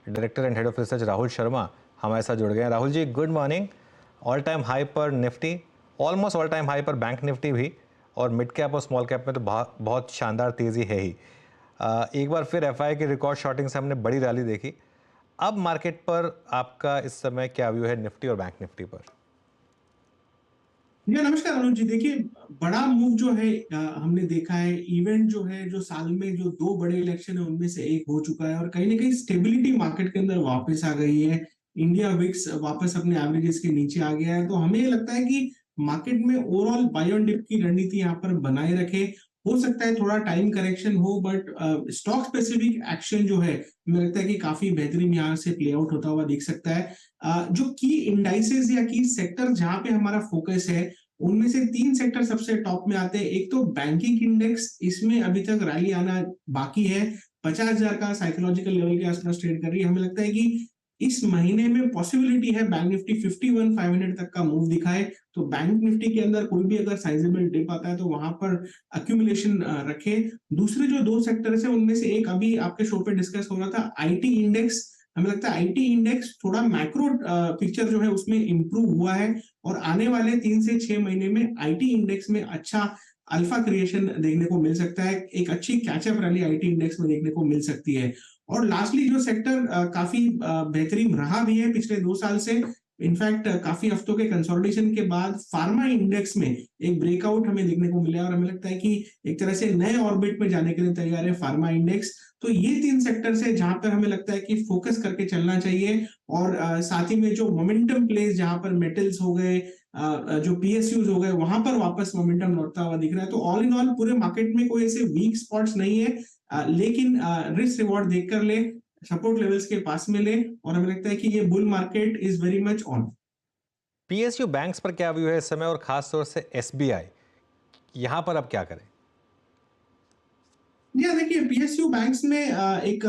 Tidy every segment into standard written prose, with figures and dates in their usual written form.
Director and head of research Rahul Sharma हमारे साथ जुड़ गए हैं। Rahul ji, good morning. All time high पर Nifty, almost all time high पर बैंक निफ्टी भी, और मिड कैप और स्मॉल कैप में तो बहुत शानदार तेज़ी है ही। एक बार फिर एफआई की रिकॉर्ड शॉर्टिंग से हमने बड़ी रैली देखी। अब मार्केट पर आपका इस समय क्या व्यू है निफ्टी और बैंक निफ्टी पर? जी नमस्कार अनुज जी। देखिए, बड़ा मूव जो है हमने देखा है। इवेंट जो है, जो साल में जो दो बड़े इलेक्शन है उनमें से एक हो चुका है और कहीं ना कहीं स्टेबिलिटी मार्केट के अंदर वापस आ गई है। इंडिया विक्स वापस अपने एवरेजेस के नीचे आ गया है, तो हमें ये लगता है कि मार्केट में ओवरऑल बाय ऑन डिप की रणनीति यहाँ पर बनाए रखे। हो सकता है थोड़ा टाइम करेक्शन हो, बट स्टॉक स्पेसिफिक एक्शन जो है मुझे लगता है कि काफी बेहतरीन यहाँ से प्ले आउट होता हुआ दिख सकता है। जो की इंडाइसेस या की सेक्टर जहां पे हमारा फोकस है, उनमें से तीन सेक्टर सबसे टॉप में आते हैं। एक तो बैंकिंग इंडेक्स, इसमें अभी तक रैली आना बाकी है। 50,000 का साइकोलॉजिकल लेवल के आसपास ट्रेड कर रही है। हमें लगता है कि इस महीने में पॉसिबिलिटी है बैंक निफ्टी 51,500 तक का मूव दिखाए। तो बैंक निफ्टी के अंदर कोई भी अगर साइजेबल डिप आता है तो वहां पर अक्यूमुलेशन रखे। दूसरे जो दो सेक्टर्स है उनमें से एक अभी आपके शो पे डिस्कस हो रहा था, आईटी इंडेक्स। हमें लगता है आईटी इंडेक्स थोड़ा मैक्रो पिक्चर जो है उसमें इंप्रूव हुआ है और आने वाले 3 से 6 महीने में आईटी इंडेक्स में अच्छा अल्फा क्रिएशन देखने को मिल सकता है। एक अच्छी कैचअप रैली आईटी इंडेक्स में देखने को मिल सकती है। और लास्टली जो सेक्टर काफी बेहतरीन रहा भी है पिछले 2 साल से, इनफैक्ट काफी हफ्तों के कंसोलिडेशन के बाद फार्मा इंडेक्स में एक ब्रेकआउट हमें देखने को मिला है और हमें लगता है कि एक तरह से नए ऑर्बिट में जाने के लिए तैयार है फार्मा इंडेक्स। तो ये तीन सेक्टर है जहां पर हमें लगता है कि फोकस करके चलना चाहिए। और साथ ही में जो मोमेंटम प्लेस जहां पर मेटल्स हो गए, जो पीएसयूज हो गए, वहां पर वापस मोमेंटम लौटता हुआ दिख रहा है। तो ऑल इन ऑल पूरे मार्केट में कोई ऐसे वीक स्पॉट्स नहीं है, लेकिन रिस्क रिवॉर्ड देखकर ले, सपोर्ट लेवल्स के पास में ले, और हमें लगता है कि ये bull market is very much on. PSU banks पर क्या व्यू है इस समय, और खास तौर से एसबीआई, यहां पर अब क्या करें? जी हाँ, देखिए पीएसयू बैंक्स में एक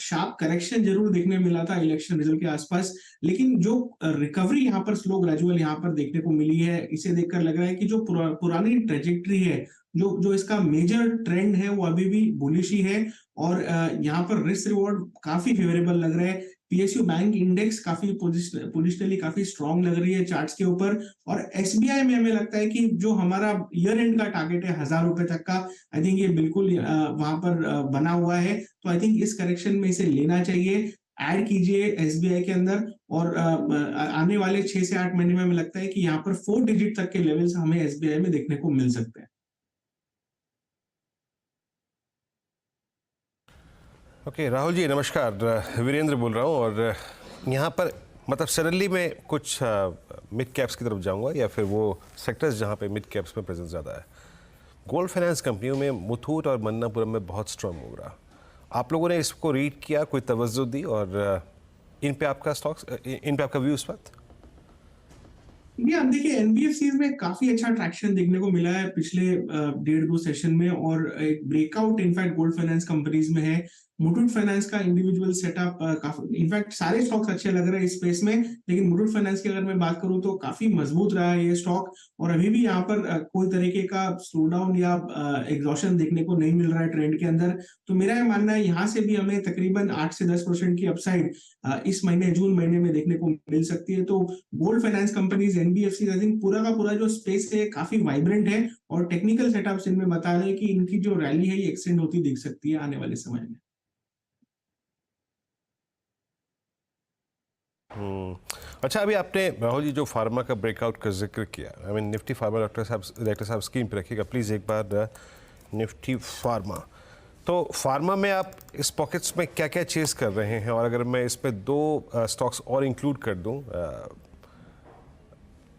शार्प करेक्शन जरूर देखने मिला था इलेक्शन रिजल्ट के आसपास, लेकिन जो रिकवरी यहाँ पर स्लो ग्रेजुअल यहाँ पर देखने को मिली है, इसे देखकर लग रहा है कि जो पुरानी ट्रेजेक्ट्री है, जो जो इसका मेजर ट्रेंड है वो अभी भी बुलिश ही है। और यहाँ पर रिस्क रिवॉर्ड काफी फेवरेबल लग रहा है। पीएसयू बैंक इंडेक्स काफी पोजिशनली काफी स्ट्रांग लग रही है चार्ट्स के ऊपर। और एसबीआई में हमें लगता है कि जो हमारा ईयर एंड का टारगेट है 1,000 रुपए तक का, आई थिंक ये बिल्कुल वहां पर बना हुआ है। तो आई थिंक इस करेक्शन में इसे लेना चाहिए, ऐड कीजिए एसबीआई के अंदर। और आने वाले 6 से 8 महीने में हमें लगता है कि यहाँ पर 4 डिजिट तक के लेवल्स हमें एसबीआई में देखने को मिल सकते हैं। ओके राहुल जी नमस्कार, वीरेंद्र बोल रहा हूँ। और यहाँ पर मतलब सडनली मैं कुछ मिड कैप्स की तरफ जाऊँगा या फिर वो सेक्टर्स जहाँ पे मिड कैप्स में प्रेजेंस ज़्यादा है। गोल्ड फाइनेंस कंपनियों में मुथूट और मन्नापुरम में बहुत स्ट्रांग मूव रहा। आप लोगों ने इसको रीड किया, कोई तवज्जो दी, और इन पे आपका स्टॉक्स, इन पे आपका व्यू इस वक्त? ये अब देखिए एनबीएफसीज में काफी अच्छा ट्रैक्शन देखने को मिला है पिछले 1.5-2 सेशन में, और एक breakout in fact gold finance companies में है। मुथूट फाइनेंस का इंडिविजुअल सेटअप काफी, इनफैक्ट सारे स्टॉक्स अच्छे लग रहे हैं इस स्पेस में, लेकिन मुथूट फाइनेंस की अगर मैं बात करूं तो काफी मजबूत रहा है ये स्टॉक। और अभी भी यहाँ पर कोई तरीके का स्लो डाउन या एग्जॉशन देखने को नहीं मिल रहा है ट्रेंड के अंदर। तो मेरा ये मानना है यहाँ से भी हमें तकरीबन 8 से 10% की अपसाइड इस महीने जून महीने में देखने को मिल सकती है। तो gold finance companies, NBFC, I think पूरा का पूरा जो स्पेस है काफी वाइब्रेंट है, और टेक्निकल सेटअप्स इनमें बता रहे हैं कि इनकी जो रैली है ये एक्सटेंड होती दिख सकती है आने वाले समय में। अच्छा, अभी आपने राहुल जी जो फार्मा का ब्रेकआउट का जिक्र किया, I mean Nifty pharma, doctor साहब स्क्रीन पे रखिएगा प्लीज़ एक बार। निफ्टी फार्मा, तो फार्मा में आप इस पॉकेट्स में क्या क्या चेज़ कर रहे हैं? और अगर मैं इस पे दो स्टॉक्स और इंक्लूड कर दूं,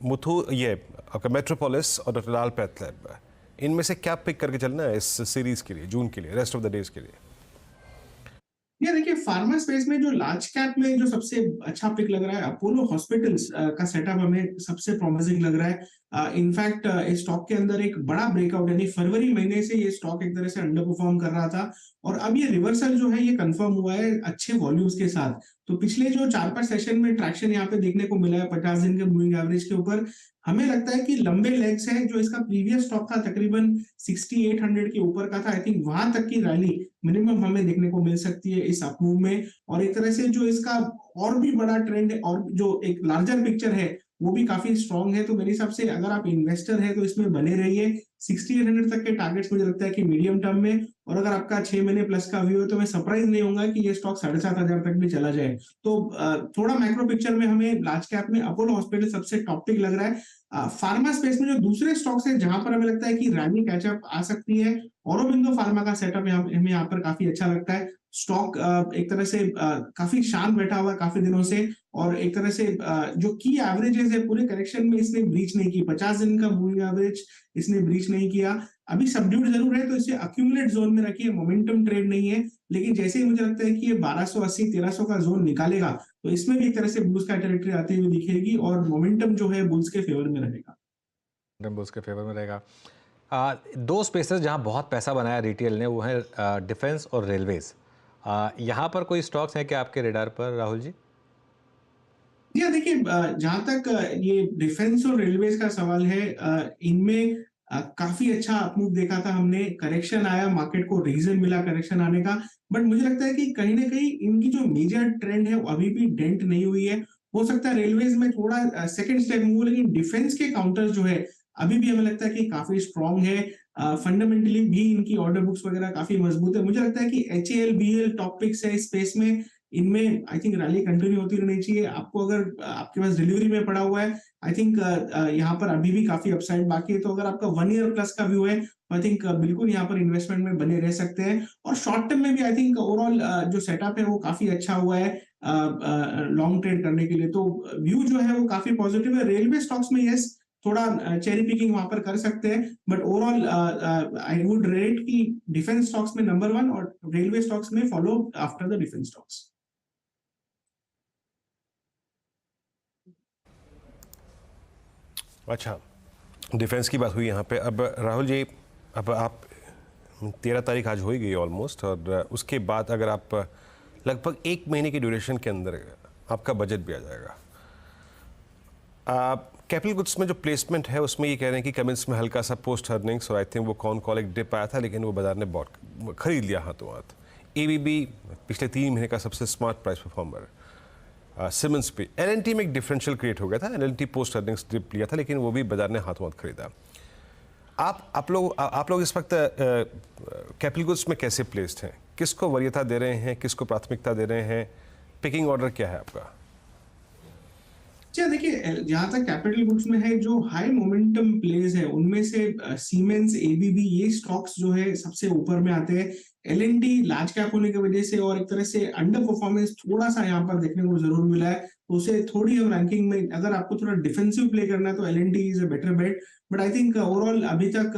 मुथू, ये आपका मेट्रोपोलिस और डॉक्टर लाल पैथलैब, इनमें से क्या पिक करके चलना है इस सीरीज़ के लिए, जून के लिए, रेस्ट ऑफ द डेज के लिए? ये देखिए फार्मा स्पेस में जो लार्ज कैप में जो सबसे अच्छा पिक लग रहा है, अपोलो हॉस्पिटल्स का सेटअप हमें सबसे प्रॉमिसिंग लग रहा है। इनफैक्ट इस स्टॉक के अंदर एक बड़ा ब्रेकआउट, यानी फरवरी महीने से ये स्टॉक एक तरह से अंडर परफॉर्म कर रहा था और अब ये रिवर्सल जो है ये कंफर्म हुआ है अच्छे वॉल्यूम्स के साथ। तो पिछले जो 4-5 सेशन में ट्रैक्शन यहाँ पे देखने को मिला है 50 दिन के मूविंग एवरेज के ऊपर। हमें लगता है कि लंबे लेग्स है, जो इसका प्रीवियस स्टॉक था तकरीबन 6800 के ऊपर का था, आई थिंक वहां तक की रैली मिनिमम हमें देखने को मिल सकती है इस अपमूव में। और एक तरह से जो इसका और भी बड़ा ट्रेंड है और जो एक लार्जर पिक्चर है वो भी काफी स्ट्रांग है। तो मेरे हिसाब से अगर आप इन्वेस्टर है तो इसमें बने रहिए। 6800 तक के टारगेट्स मुझे लगता है कि मीडियम टर्म में, और अगर आपका 6 महीने प्लस का व्यू है तो मैं सरप्राइज नहीं होऊंगा कि ये स्टॉक 7500 तक भी चला जाए। तो थोड़ा मैक्रो पिक्चर में हमें लार्ज कैप में अपोलो हॉस्पिटल सबसे टॉप पिक लग रहा है। फार्मा स्पेस में जो दूसरे स्टॉक्स है जहां पर हमें लगता है कि रैली कैचअप आ सकती है, औरोबिंदो फार्मा का सेटअप हमें यहाँ पर काफी अच्छा लगता है। स्टॉक एक तरह से काफी शांत बैठा हुआ है काफी दिनों से, और एक तरह से जो की एवरेजेस है पूरे करेक्शन में इसने ब्रीच नहीं की। 50 दिन का मूविंग एवरेज इसने ब्रीच नहीं किया। अभी सबड्यूड जरूर है तो इसे अक्यूमुलेट जोन में रखिए, मोमेंटम ट्रेड नहीं है, लेकिन जैसे ही मुझे लगता है कि ये 1280-1300 का जोन निकालेगा तो इसमें भी एक तरह से बुल्स का टेरिटरी आती हुई दिखेगी और मोमेंटम जो है बुल्स के फेवर में रहेगा। बुल्स के फेवर में रहेगा। दो स्पेसेस जहां बहुत पैसा बनाया रिटेल ने वो है डिफेंस और रेलवेज। यहाँ पर कोई स्टॉक्स हैं क्या आपके रेडार पर राहुल जी? जी देखिए, जहां तक ये डिफेंस और रेलवेज का सवाल है, इनमें काफी अच्छा अपमूव देखा था हमने। करेक्शन आया, मार्केट को रीजन मिला करेक्शन आने का, बट मुझे लगता है कि कहीं ना कहीं इनकी जो मेजर ट्रेंड है वो अभी भी डेंट नहीं हुई है। हो सकता है रेलवेज में थोड़ा सेकंड स्टेप मूव, लेकिन डिफेंस के काउंटर्स जो है अभी भी हमें लगता है कि काफी स्ट्रांग है। फंडामेंटली भी इनकी ऑर्डर बुक्स वगैरह काफी मजबूत है। मुझे लगता है कि HAL BEL टॉप पिक्स है इस स्पेस में, इनमें आई थिंक रैली कंटिन्यू होती रहनी चाहिए। आपको अगर आपके पास डिलीवरी में पड़ा हुआ है, आई थिंक यहाँ पर अभी भी काफी अपसाइड बाकी है। तो अगर आपका 1 ईयर प्लस का व्यू है तो आई थिंक बिल्कुल यहाँ पर इन्वेस्टमेंट में बने रह सकते हैं। और शॉर्ट टर्म में भी आई थिंक ओवरऑल जो सेटअप है वो काफी अच्छा हुआ है लॉन्ग ट्रेड करने के लिए। तो व्यू जो है वो काफी पॉजिटिव है। रेलवे स्टॉक्स में यस थोड़ा चेरी पिकिंग वहां पर कर सकते हैं, but overall I would rate की डिफेंस स्टॉक्स में नंबर 1 और रेलवे स्टॉक्स में follow after the defence stocks. अच्छा, डिफेंस की बात हुई यहाँ पे। अब राहुल जी, अब आप 13 तारीख आज हो ही गई ऑलमोस्ट, और उसके बाद अगर आप लगभग 1 महीने की ड्यूरेशन के अंदर आपका बजट भी आ जाएगा। कैपिटल गुड्स में जो प्लेसमेंट है उसमें ये कह रहे हैं कि कमेंट्स में हल्का सा पोस्ट अर्निंग्स और आई थिंक वो कॉल एक डिप आया था, लेकिन वो बाजार ने बहुत खरीद लिया हाथों हाथ। ABB पिछले 3 महीने का सबसे स्मार्ट प्राइस परफॉर्मर। सिमेंस पे L&T में एक डिफरेंशियल क्रिएट हो गया था। L&T पोस्ट अर्निंग्स डिप लिया था, लेकिन वो भी बाजार ने हाथों हाथ खरीदा। आप लोग इस वक्त कैपिटल गुड्स में कैसे प्लेस्ड हैं? किसको वरीयता दे रहे हैं, किसको प्राथमिकता दे रहे हैं? पिकिंग ऑर्डर क्या है आपका? अच्छा देखिए, जहां तक कैपिटल गुड्स में है, जो हाई मोमेंटम प्लेज है उनमें से सीमेंस, ABB ये स्टॉक्स जो है सबसे ऊपर में आते हैं। L&T लार्ज कैप होने की वजह से और एक तरह से अंडर परफॉर्मेंस थोड़ा सा यहाँ पर देखने को जरूर मिला है, तो उसे थोड़ी हम रैंकिंग में, अगर आपको थोड़ा डिफेंसिव प्ले करना है तो L&T is a better bet. But I think overall अभी तक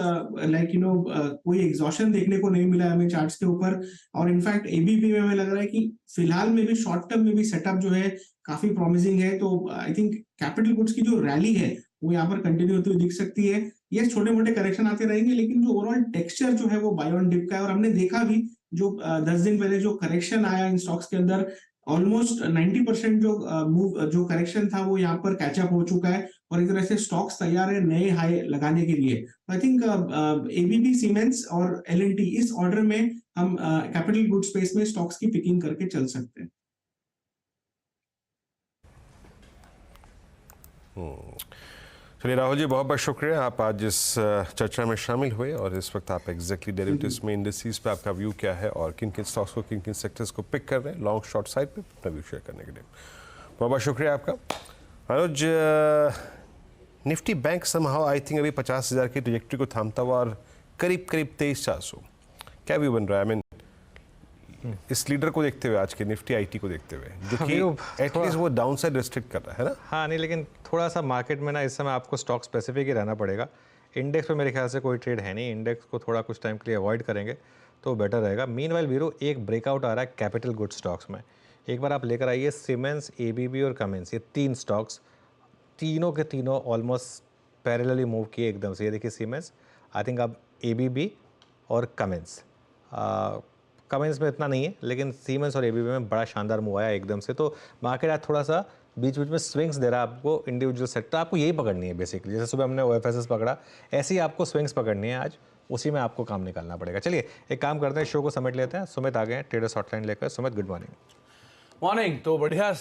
कोई एग्जॉशन देखने को नहीं मिला है हमें चार्ट्स के ऊपर। और इनफैक्ट ABB में हमें लग रहा है कि फिलहाल में भी शॉर्ट टर्म में भी सेटअप जो है काफी प्रॉमिसिंग है। तो आई थिंक कैपिटल गुड्स की जो रैली है वो यहाँ पर कंटिन्यू होती हुई दिख सकती है। ये छोटे मोटे करेक्शन आते रहेंगे, लेकिन जो ओवरऑल टेक्सचर जो है वो बाय ऑन डिप का है। और हमने देखा भी जो 10 दिन पहले जो करेक्शन आया इन स्टॉक्स के अंदर, ऑलमोस्ट 90% जो करेक्शन था वो यहाँ पर कैचअप हो चुका है और एक तरह से स्टॉक्स तैयार है नए हाई लगाने के लिए। आई थिंक ABB, सीमेंस और L&T इस ऑर्डर में हम कैपिटल गुड स्पेस में स्टॉक्स की पिकिंग करके चल सकते हैं। चलिए राहुल जी, बहुत बहुत शुक्रिया, आप आज इस चर्चा में शामिल हुए और इस वक्त आप एग्जैक्टली डेरिवेटिव्स में इंडस्ट्रीज पे आपका व्यू क्या है और किन किन स्टॉक्स को, किन किन सेक्टर्स को पिक कर रहे हैं लॉन्ग शॉर्ट साइड पे अपना व्यू शेयर करने के लिए। बहुत बहुत शुक्रिया आपका। Anuj, Nifty Bank somehow I think अभी 50,000 की ट्रैजेक्टरी को थामता हुआ और करीब 23,400, क्या व्यू बन रहा है? इस लीडर को देखते हुए, आज के निफ्टी IT को देखते हुए, जो कि एटलीस्ट वो डाउन साइड रिस्ट्रिक्ट कर रहा है ना? हाँ, नहीं, लेकिन थोड़ा सा मार्केट में ना इस समय आपको स्टॉक स्पेसिफिक ही रहना पड़ेगा। इंडेक्स पे मेरे ख्याल से कोई ट्रेड है नहीं, इंडेक्स को थोड़ा कुछ टाइम के लिए अवॉइड करेंगे तो बेटर रहेगा। मीनवाइल वीरो, एक ब्रेकआउट आ रहा है कैपिटल गुड स्टॉक्स में, एक बार आप लेकर आइए। सीमेंस, ABB और कमेंस, ये 3 स्टॉक्स, तीनों के तीनों ऑलमोस्ट पैरेलली मूव किए एकदम से। ये देखिए सीमेंस, आई थिंक अब एबीबी और कमिंस, कमिंस में इतना नहीं है लेकिन सीमेंस और एबीबी में बड़ा शानदार मूव आया एकदम से। तो मार्केट आज थोड़ा सा बीच बीच में स्विंग्स दे रहा है आपको, इंडिविजुअल सेक्टर आपको यही पकड़नी है बेसिकली। जैसे सुबह हमने ओएफएसएस पकड़ा, ऐसे ही आपको स्विंग्स पकड़नी है आज, उसी में आपको काम निकालना पड़ेगा। चलिए एक काम करते हैं, शो को समेट लेते हैं। सुमित आ गए हैं ट्रेडर्स हॉटलाइन लेकर। Sumit good morning. मॉर्निंग। तो बढ़िया